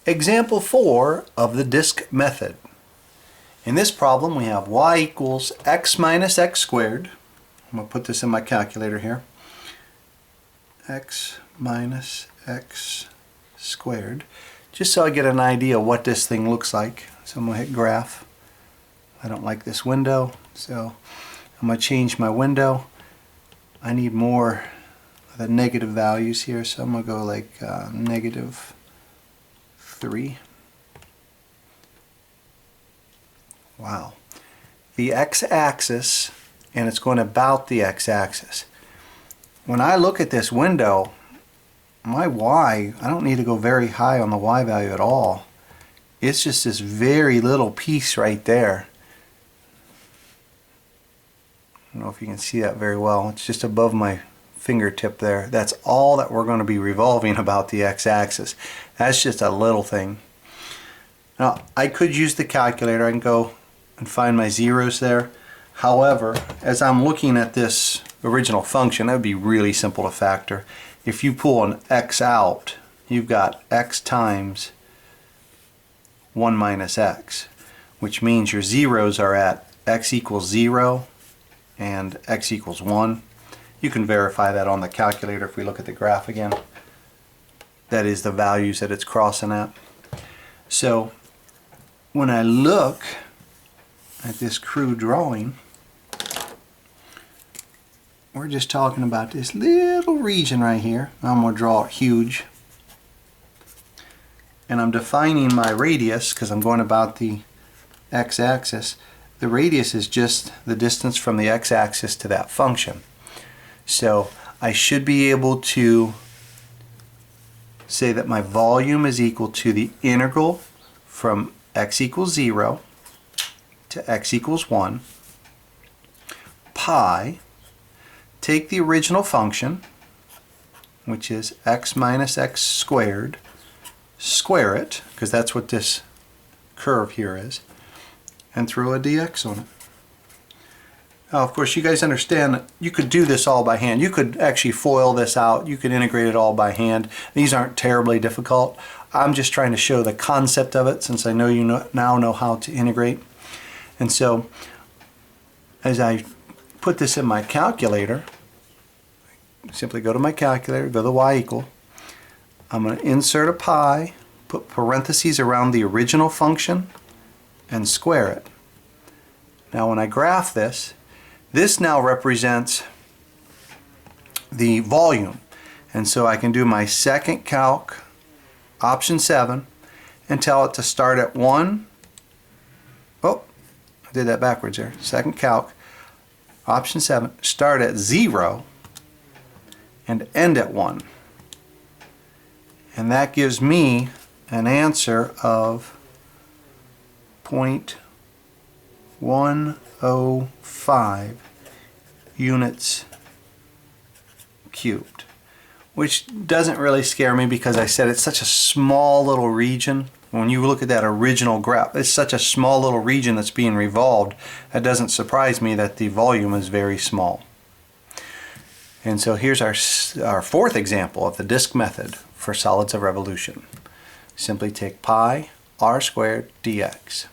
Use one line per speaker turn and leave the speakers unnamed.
Example 4 of the disk method. In this problem we have y equals x minus x squared. I'm going to put this in my calculator here. X minus x squared. Just so I get an idea what this thing looks like. So I'm going to hit graph. I don't like this window, so I'm going to change my window. I need more of the negative values here, so I'm going to go like negative 3. Wow. The x-axis, and it's going about the x-axis. When I look at this window, my y, I don't need to go very high on the y value at all. It's just this very little piece right there. I don't know if you can see that very well. It's just above my fingertip there. That's all that we're going to be revolving about the x-axis. That's just a little thing. Now, I could use the calculator. I can go and find my zeros there. However, as I'm looking at this original function, that would be really simple to factor. If you pull an x out, you've got x times 1 minus x, which means your zeros are at x equals 0 and x equals 1. You can verify that on the calculator if we look at the graph again. That is the values that it's crossing at. So when I look at this crude drawing, we're just talking about this little region right here. I'm going to draw it huge. And I'm defining my radius because I'm going about the x-axis. The radius is just the distance from the x-axis to that function. So I should be able to say that my volume is equal to the integral from x equals 0 to x equals 1 pi, take the original function, which is x minus x squared, square it, because that's what this curve here is, and throw a dx on it. Now, of course, you guys understand that you could do this all by hand. You could actually FOIL this out. You could integrate it all by hand. These aren't terribly difficult. I'm just trying to show the concept of it since I know you now know how to integrate. And so, as I put this in my calculator, simply go to my calculator, go to y equal. I'm going to insert a pi, put parentheses around the original function, and square it. Now when I graph this, this now represents the volume. And so I can do my second calc, option 7, and tell it to start at 1. Oh, I did that backwards there. Second calc, option 7, start at 0 and end at 1. And that gives me an answer of 0.105 units cubed, which doesn't really scare me because I said it's such a small little region. When you look at that original graph, it's such a small little region that's being revolved. It doesn't surprise me that the volume is very small. And so here's our fourth example of the disk method for solids of revolution. Simply take pi r squared dx.